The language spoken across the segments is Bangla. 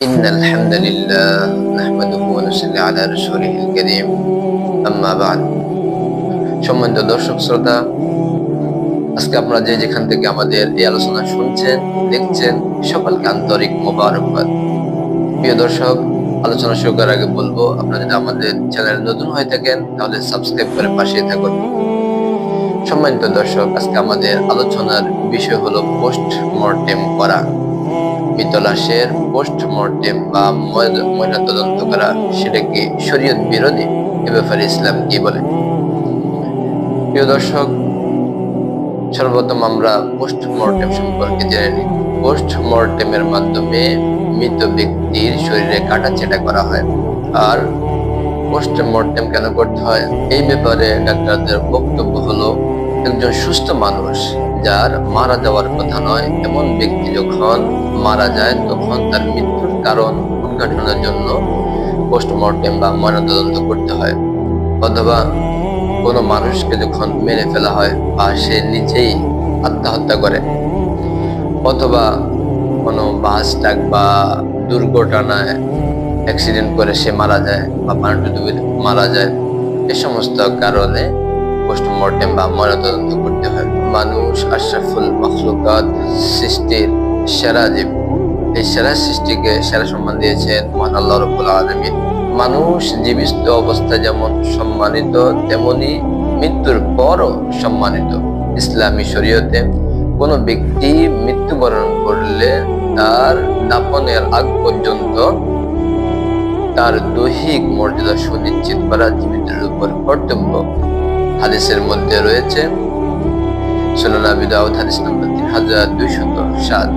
إن الحمد لله نحمده ونصلي على رسوله الكريم أما بعد। সম্মানিত দর্শক শ্রোতা, আজকে আপনারা যেখান থেকে আমাদের এই আলোচনা শুনছেন দেখছেন, সকলকে আন্তরিক মোবারকবাদ। প্রিয় দর্শক, আলোচনা শুরু করার আগে বলবো, আপনারা যদি আমাদের চ্যানেল নতুন হয়ে থাকেন তাহলে সাবস্ক্রাইব করে পাশে থাকুন। সম্মানিত দর্শক, আজকে আমাদের আলোচনার বিষয় হলো পোস্টমর্টেম করা। মৃত লাশের পোস্টমর্টেম বা ময়নাতদন্ত করা, সেটা কি শরীয়ত বিরোধী? এ ব্যাপারে ইসলাম কি বলে? প্রিয় দর্শক, সর্বপ্রথম আমরা পোস্টমর্টেম সম্পর্কে জেনে নিই। পোস্টমর্টেমের মাধ্যমে মৃত ব্যক্তির শরীরে কাটাছেঁটা করা হয়। আর পোস্টমর্টেম কেন করতে হয়, এই ব্যাপারে ডাক্তারদের বক্তব্য হলো, একজন সুস্থ মানুষ যার মারা যাওয়ার কথা নয় এমন ব্যক্তি যখন মারা যায় তখন তার মৃত্যুর কারণ উদ্ঘাটনের জন্য পোস্টমর্টেম বা ময়নাতদন্ত করতে হয়। অথবা কোনো মানুষকে যখন মেরে ফেলা হয় বা সে নিজেই আত্মহত্যা করে, অথবা কোনো বাস ট্রাক বা দুর্ঘটনায় অ্যাক্সিডেন্ট করে সে মারা যায় বা পানিতে ডুবে মারা যায়, এ সমস্ত কারণে পোস্টমর্টেম বা ময়নাতদন্ত করতে হয়। মানুষ আশরাফুল মাখলুকাত, সৃষ্টির সেরা জীব। এই সেরা সৃষ্টিকে সেরা সম্মান দিয়েছেন মহান আল্লাহ রাব্বুল আলামিন। মানুষ জীবিত অবস্থায় যেমন সম্মানিত, তেমনি মৃত্যুর পরও সম্মানিত। ইসলামী শরীয়তে কোনো ব্যক্তি মৃত্যুবরণ করলে তার দাফনের আগ পর্যন্ত তার দৈহিক মর্যাদা সুনিশ্চিত করা জীবিতদের উপর কর্তব্য। হাদিসের মধ্যে রয়েছে সুনান আবি দাউদ হাদিস নম্বর 3207,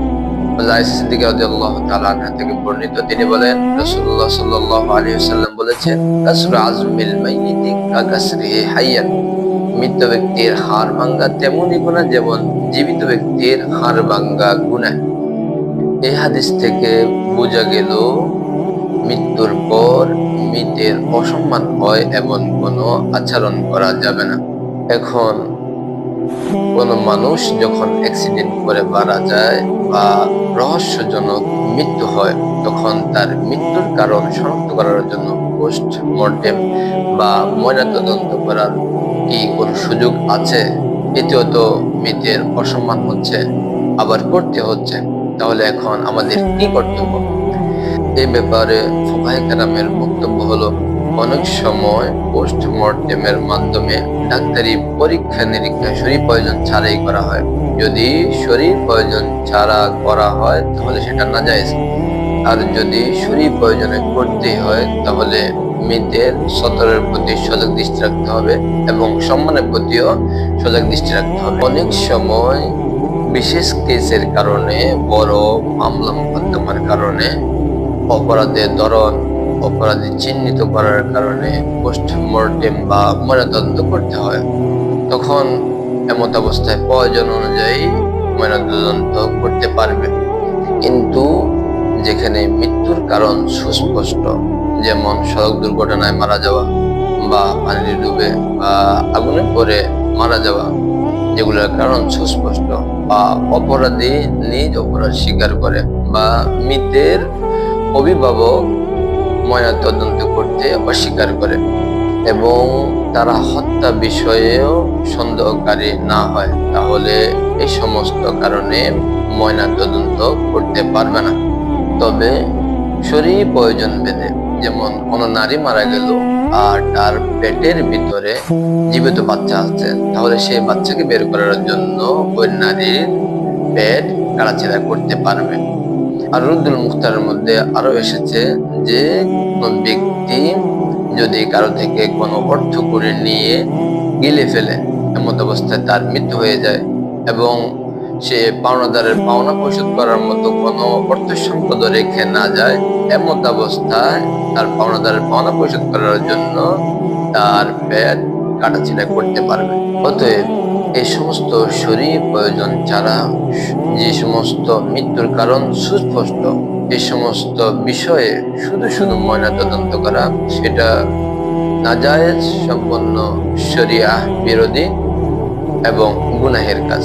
আয়েশা সিদ্দিকা রাদিয়াল্লাহু তাআলা আনহা থেকে বর্ণিত, তিনি বলেন, রাসূলুল্লাহ সাল্লাল্লাহু আলাইহি ওয়াসাল্লাম বলেছেন, কাসরু আজমিল মাইয়িতি কাকাসরিহি হাইয়ান। মৃত ব্যক্তির হাড় ভাঙা তেমনই গুনাহ যেমন জীবিত ব্যক্তির হাড় ভাঙা গুনাহ। এই হাদিস থেকে বোঝা গেল মৃত্যুর পর মৃতের অসম্মান হয় এমন কোনো আচরণ করা যাবে না। এখন কোনো মানুষ যখন অ্যাক্সিডেন্ট করে মারা যায় বা রহস্যজনক মৃত্যু হয়, তখন তার মৃত্যুর কারণ শনাক্ত করার জন্য পোস্টমর্টেম বা ময়নাতদন্ত করার কি কোনো সুযোগ আছে? এতেও তো মৃতের অসম্মান হচ্ছে, আবার করতে হচ্ছে। তাহলে এখন আমাদের কি কর্তব্য? এই ব্যাপারে ফুকাহে কেরামের বক্তব্য হলো, অনেক সময় পোস্টমর্টেমের মাধ্যমে ডাক্তারি পরীক্ষা নিরীক্ষা শরীর প্রয়োজন ছাড়াই করা হয়। যদি শরীর প্রয়োজন ছাড়া করা হয় তাহলে সেটা নাজায়েজ। আর যদি শরীর প্রয়োজনে করতেই হয় তাহলে মৃতের সতরের প্রতি সজাগ দৃষ্টি রাখতে হবে এবং সম্মানের প্রতিও সজাগ দৃষ্টি রাখতে হবে। অনেক সময় বিশেষ কেসের কারণে, বড় মামলা মোকদ্দমার কারণে, অপরাধের ধরন, অপরাধী চিহ্নিত করার কারণে পোস্টমর্টেম বা ময়নাতদন্ত করতে হয়। তখন এমত অবস্থায় প্রয়োজন অনুযায়ী ময়নাতদন্ত করতে পারবে। কিন্তু যেখানে মৃত্যুর কারণ সুস্পষ্ট, যেমন সড়ক দুর্ঘটনায় মারা যাওয়া বা পানিতে ডুবে বা আগুনে পড়ে মারা যাওয়া, যেগুলোর কারণ সুস্পষ্ট, বা অপরাধী নিজ অপরাধ স্বীকার করে, বা মৃতের অভিভাবক ময়নাতদন্ত করতে অস্বীকার করে এবং তারা হত্যা বিষয়েও সন্দেহকারী না হয়, তাহলে এই সমস্ত কারণে ময়নাতদন্ত করতে পারবে না। তবে শরীর প্রয়োজন ভেদে, যেমন কোনো নারী মারা গেল আর তার পেটের ভিতরে জীবিত বাচ্চা আছে, তাহলে সেই বাচ্চাকে বের করার জন্য ওই নারীর পেট কাটাছেঁড়া করতে পারবে। আর রুদ্দুল মুখতারের মধ্যে আরো এসেছে যে কোন ব্যক্তি যদি কারো থেকে কোনো অর্থ করে নিয়ে গিলে ফেলে, এমন অবস্থায় তার মৃত্যু হয়ে যায় এবং সে পাওনাদারের পাওনা পরিশোধ করার মতো কোনো অর্থ সম্পদ রেখে না যায়, এমন অবস্থায় তার পাওনাদারের পাওনা পরিশোধ করার জন্য তার পেট কাটাছেঁড়া করতে পারবে। অতএব এই সমস্ত শরীর প্রয়োজন ছাড়া যে সমস্ত মৃত্যুর কারণ সুস্পষ্ট, এই সমস্ত বিষয়ে শুধু শুধু ময়নাতদন্ত করা, সেটা নাজায়েজ, সম্পূর্ণ শরিয়াহ বিরোধী এবং গুনাহের কাজ।